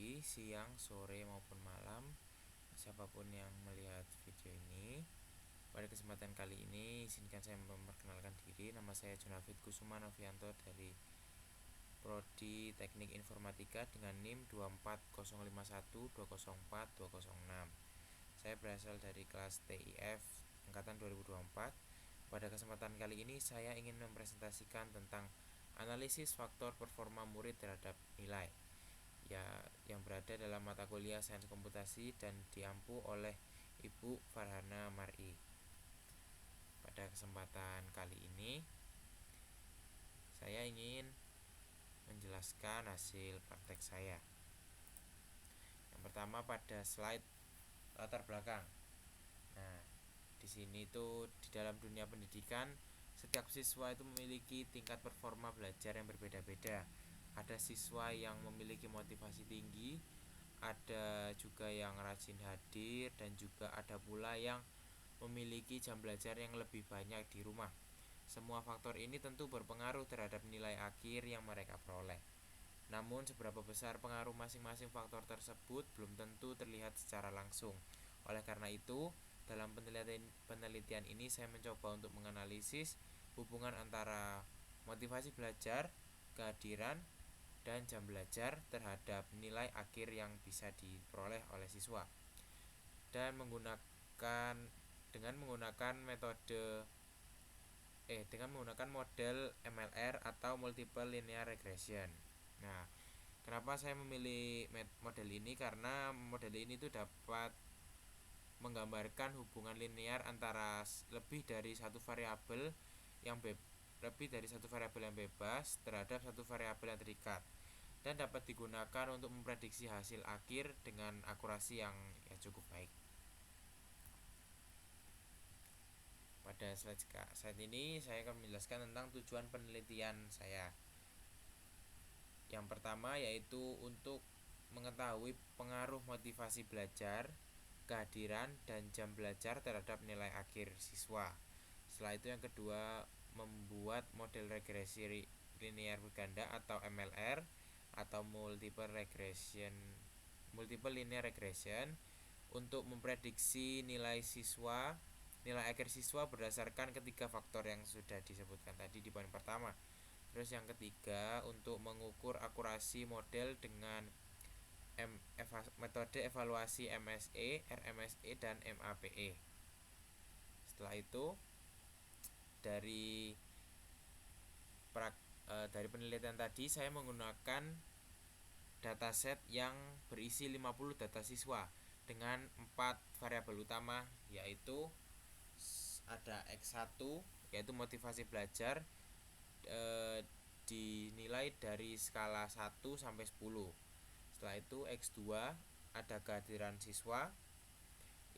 pagi, siang, sore maupun malam, siapapun yang melihat video ini. Pada kesempatan kali ini, izinkan saya memperkenalkan diri. Nama saya Junafid Kusuma Novianto dari Prodi Teknik Informatika dengan NIM 24051204206. Saya berasal dari kelas TIF Angkatan 2024. Pada kesempatan kali ini, saya ingin mempresentasikan tentang analisis faktor performa murid terhadap nilai yang berada dalam mata kuliah Sains Komputasi dan diampu oleh Ibu Farhana Mar'i. Pada kesempatan kali ini saya ingin menjelaskan hasil praktek saya. Yang pertama pada slide latar belakang. Nah, di sini itu di dalam dunia pendidikan setiap siswa itu memiliki tingkat performa belajar yang berbeda-beda. Ada siswa yang memiliki motivasi tinggi, ada juga yang rajin hadir, dan juga ada pula yang memiliki jam belajar yang lebih banyak di rumah. Semua faktor ini tentu berpengaruh terhadap nilai akhir yang mereka peroleh. Namun seberapa besar pengaruh masing-masing faktor tersebut belum tentu terlihat secara langsung. Oleh karena itu, dalam penelitian ini saya mencoba untuk menganalisis hubungan antara motivasi belajar, kehadiran, dan jam belajar terhadap nilai akhir yang bisa diperoleh oleh siswa. Dan dengan menggunakan model MLR atau Multiple Linear Regression. Nah, kenapa saya memilih model ini? Karena model ini tuh dapat menggambarkan hubungan linear antara lebih dari satu variabel yang bebas terhadap satu variabel yang terikat, dan dapat digunakan untuk memprediksi hasil akhir dengan akurasi yang cukup baik. Pada slide ini saya akan menjelaskan tentang tujuan penelitian saya. Yang pertama yaitu untuk mengetahui pengaruh motivasi belajar, kehadiran, dan jam belajar terhadap nilai akhir siswa. Setelah itu yang kedua, membuat model regresi linear berganda atau MLR atau Multiple Linear Regression untuk memprediksi nilai akhir siswa berdasarkan ketiga faktor yang sudah disebutkan tadi di poin pertama. Terus yang ketiga, untuk mengukur akurasi model dengan metode evaluasi MSE, RMSE, dan MAPE. Setelah itu, dari penelitian tadi saya menggunakan dataset yang berisi 50 data siswa dengan 4 variabel utama, yaitu ada X1 yaitu motivasi belajar, dinilai dari skala 1 sampai 10. Setelah itu X2 ada kehadiran siswa,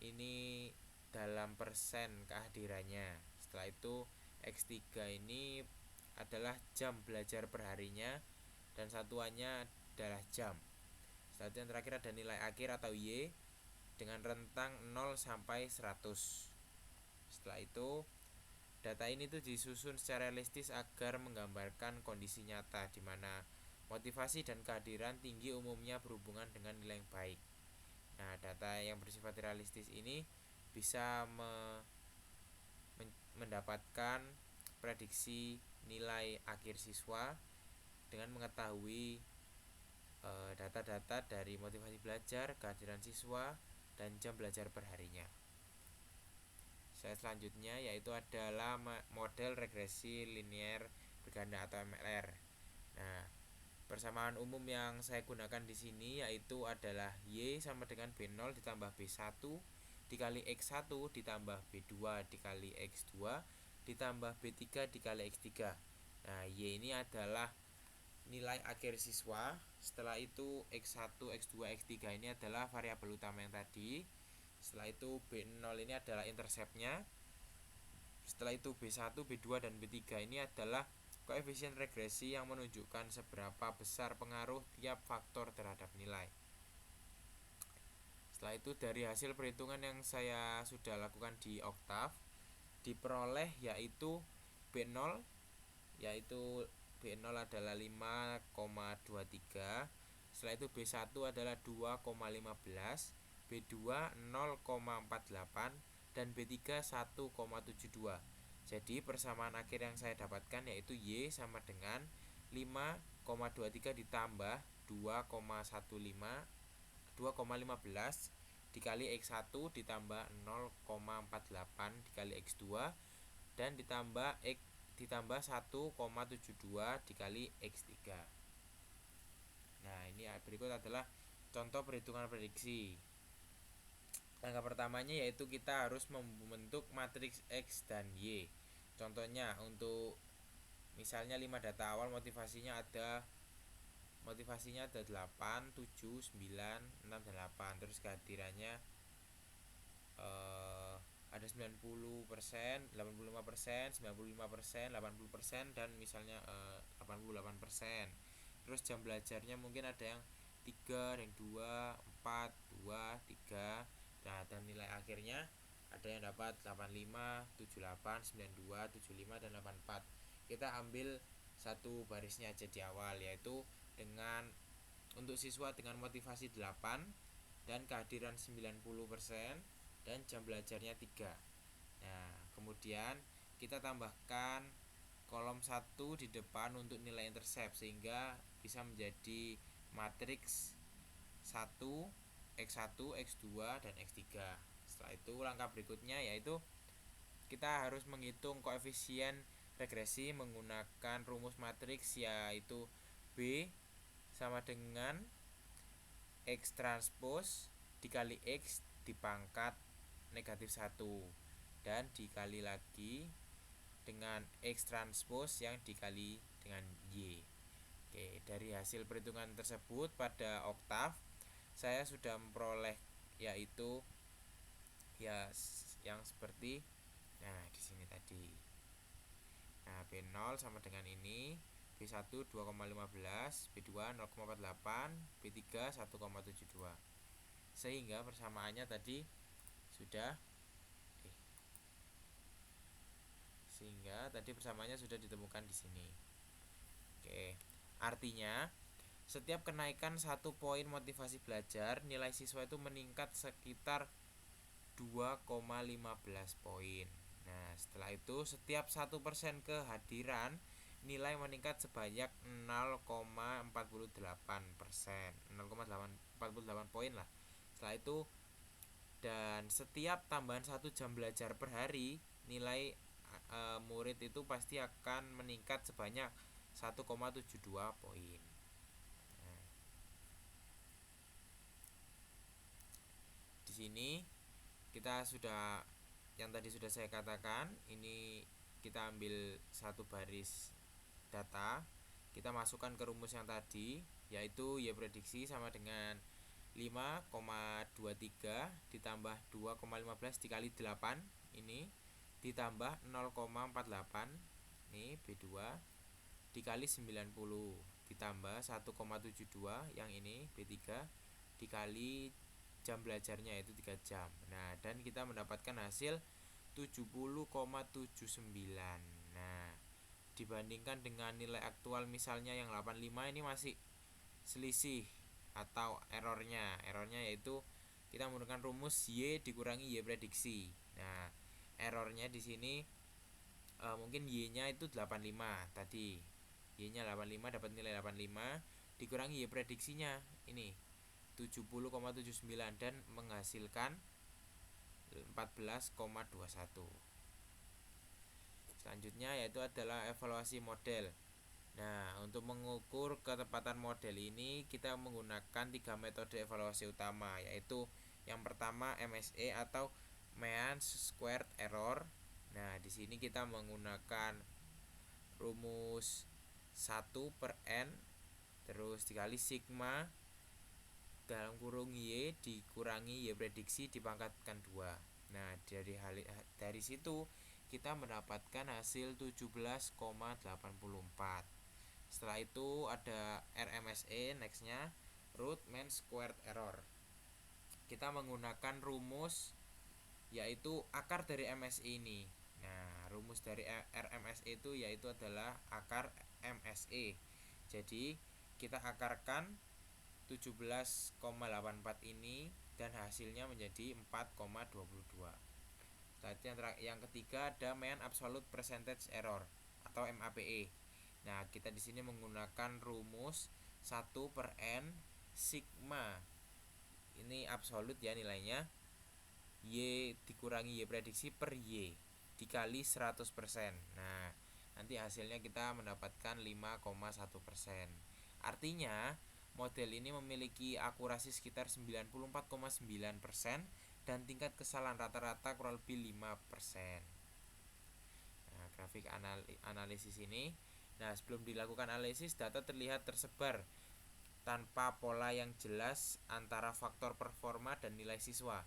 ini dalam persen kehadirannya. Setelah itu X3 ini adalah jam belajar perharinya dan satuannya adalah jam. Setelah itu yang terakhir ada nilai akhir atau Y dengan rentang 0 sampai 100. Setelah itu data ini tuh disusun secara realistis agar menggambarkan kondisi nyata di mana motivasi dan kehadiran tinggi umumnya berhubungan dengan nilai yang baik. Nah, data yang bersifat realistis ini bisa mendapatkan prediksi nilai akhir siswa dengan mengetahui data-data dari motivasi belajar, kehadiran siswa, dan jam belajar perharinya. Selanjutnya yaitu adalah model regresi linear berganda atau MLR. Nah, persamaan umum yang saya gunakan di sini yaitu adalah Y sama dengan B0 ditambah B1 dikali X1 ditambah B2 dikali X2 ditambah B3 dikali X3. Nah, Y ini adalah nilai akhir siswa. Setelah itu X1, X2, X3 ini adalah variabel utama yang tadi. Setelah itu B0 ini adalah interceptnya. Setelah itu B1, B2, dan B3 ini adalah koefisien regresi yang menunjukkan seberapa besar pengaruh tiap faktor terhadap nilai. Setelah itu dari hasil perhitungan yang saya sudah lakukan di Octave diperoleh yaitu B0 adalah 5,23, Setelah itu B1 adalah 2,15, B2 0,48, dan B3 1,72. Jadi persamaan akhir yang saya dapatkan yaitu Y sama dengan 5,23 ditambah 2,15 dikali X1 ditambah 0,48 dikali X2 dan ditambah 1,72 dikali X3. Nah, ini berikut adalah contoh perhitungan prediksi. Langkah pertamanya yaitu kita harus membentuk matriks X dan Y. Contohnya untuk misalnya 5 data awal motivasinya ada 8, 7, 9, 6, dan 8. Terus kehadirannya ada 90%, 85%, 95%, 80%, dan misalnya 88%. Terus jam belajarnya mungkin ada yang 3, ada yang 2, 4, 2, 3. Nah, dan nilai akhirnya ada yang dapat 85, 78, 92, 75, dan 84. Kita ambil satu barisnya aja di awal, yaitu dengan untuk siswa dengan motivasi 8 dan kehadiran 90% dan jam belajarnya 3. Nah, kemudian kita tambahkan kolom 1 di depan untuk nilai intercept sehingga bisa menjadi matriks 1, X1, X2, dan X3. Setelah itu langkah berikutnya yaitu kita harus menghitung koefisien regresi menggunakan rumus matriks, yaitu B sama dengan X transpose dikali X dipangkat -1 dan dikali lagi dengan X transpose yang dikali dengan Y. Oke, dari hasil perhitungan tersebut pada oktav saya sudah memperoleh yaitu yang seperti di sini tadi. Nah, B0 sama dengan ini, B1 2,15, B2 0,48, B3 1,72. Sehingga persamaannya tadi sudah ditemukan di sini. Oke. Artinya setiap kenaikan 1 poin motivasi belajar, nilai siswa itu meningkat sekitar 2,15 poin. Nah, setelah itu setiap 1% kehadiran nilai meningkat sebanyak 0,48%, 0,48 poin lah. Setelah itu dan setiap tambahan 1 jam belajar per hari, nilai murid itu pasti akan meningkat sebanyak 1,72 poin. Nah, di sini kita sudah yang tadi sudah saya katakan, ini kita ambil satu baris data, kita masukkan ke rumus yang tadi, yaitu Y prediksi sama dengan 5,23 ditambah 2,15 dikali 8 ini ditambah 0,48 ini B2 dikali 90 ditambah 1,72 yang ini B3 dikali jam belajarnya yaitu 3 jam. Nah, dan kita mendapatkan hasil 70,79. Nah, dibandingkan dengan nilai aktual misalnya yang 85 ini masih selisih atau errornya yaitu kita menggunakan rumus Y dikurangi Y prediksi. Nah, errornya di sini mungkin Y-nya itu 85 tadi. Y-nya 85 dapat nilai 85 dikurangi Y prediksinya ini 70,79 dan menghasilkan 14,21. Selanjutnya yaitu adalah evaluasi model. Nah, untuk mengukur ketepatan model ini kita menggunakan 3 metode evaluasi utama, yaitu yang pertama MSE atau Mean Squared Error. Nah, di sini kita menggunakan rumus 1/n terus dikali sigma dalam kurung Y dikurangi Y prediksi dipangkatkan 2. Nah, dari situ kita mendapatkan hasil 17,84. Setelah itu ada RMSE, nextnya Root Mean Squared Error. Kita menggunakan rumus yaitu akar dari MSE ini. Nah, rumus dari RMSE itu adalah akar MSE. Jadi kita akarkan 17,84 ini dan hasilnya menjadi 4,22. Setelah yang ketiga ada mean absolute percentage error atau MAPE. Nah, kita di sini menggunakan rumus 1/n sigma. Ini absolut ya nilainya. Y dikurangi Y prediksi per Y dikali 100%. Nah, nanti hasilnya kita mendapatkan 5,1%. Artinya, model ini memiliki akurasi sekitar 94,9% dan tingkat kesalahan rata-rata kurang lebih 5%. Nah, grafik analisis ini. Nah, sebelum dilakukan analisis, data terlihat tersebar tanpa pola yang jelas antara faktor performa dan nilai siswa.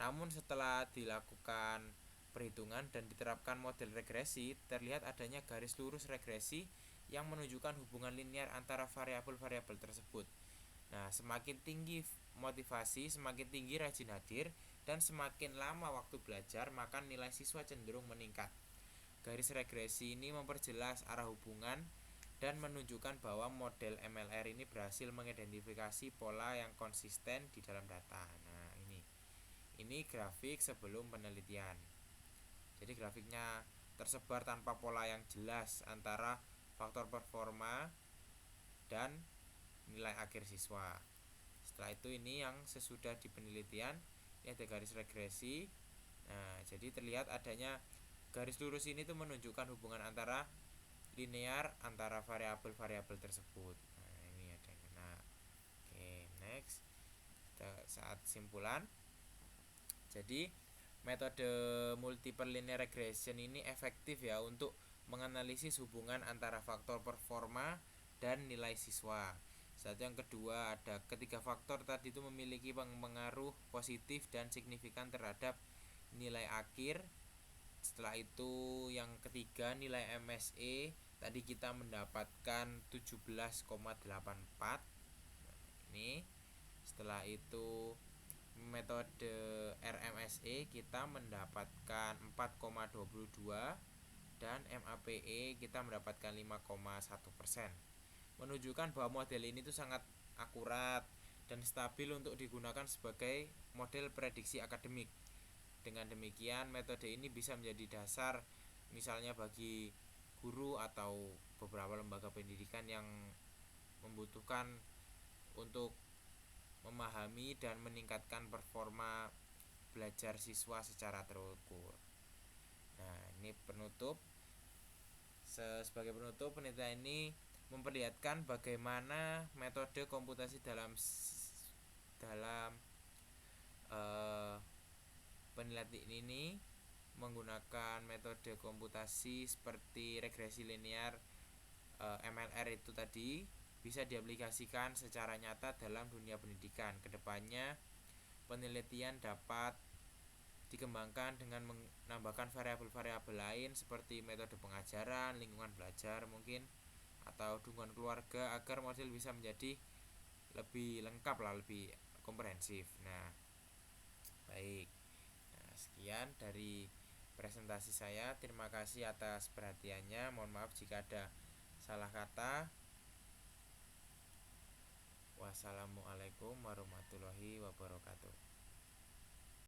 Namun setelah dilakukan perhitungan dan diterapkan model regresi, terlihat adanya garis lurus regresi yang menunjukkan hubungan linear antara variabel-variabel tersebut. Nah, semakin tinggi motivasi, semakin tinggi rajin hadir, dan semakin lama waktu belajar, maka nilai siswa cenderung meningkat. Garis regresi ini memperjelas arah hubungan dan menunjukkan bahwa model MLR ini berhasil mengidentifikasi pola yang konsisten di dalam data. Nah, ini grafik sebelum penelitian. Jadi grafiknya tersebar tanpa pola yang jelas antara faktor performa dan nilai akhir siswa. Setelah itu ini yang sesudah di penelitian, ini ada garis regresi. Nah, jadi terlihat adanya garis lurus ini tuh menunjukkan hubungan antara linear antara variabel-variabel tersebut. Nah, ini ada. Nah, oke, next. Saat simpulan. Jadi, metode multiple linear regression ini efektif ya untuk menganalisis hubungan antara faktor performa dan nilai siswa. Satu yang kedua ada ketiga faktor tadi itu memiliki pengaruh positif dan signifikan terhadap nilai akhir. Setelah itu yang ketiga nilai MSE tadi kita mendapatkan 17,84. Ini setelah itu metode RMSE kita mendapatkan 4,22 dan MAPE kita mendapatkan 5,1%. Menunjukkan bahwa model ini tuh sangat akurat dan stabil untuk digunakan sebagai model prediksi akademik. Dengan demikian, metode ini bisa menjadi dasar misalnya bagi guru atau beberapa lembaga pendidikan yang membutuhkan untuk memahami dan meningkatkan performa belajar siswa secara terukur. Nah, ini penutup. Sebagai penutup, penelitian ini memperlihatkan bagaimana metode komputasi dalam penelitian ini menggunakan metode komputasi seperti regresi linear MLR itu tadi bisa diaplikasikan secara nyata dalam dunia pendidikan. Kedepannya penelitian dapat dikembangkan dengan menambahkan variabel-variabel lain seperti metode pengajaran, lingkungan belajar mungkin, atau dukungan keluarga agar model bisa menjadi lebih lengkap lah, lebih komprehensif. Nah, baik. Nah, sekian dari presentasi saya. Terima kasih atas perhatiannya. Mohon maaf jika ada salah kata. Wassalamualaikum warahmatullahi wabarakatuh.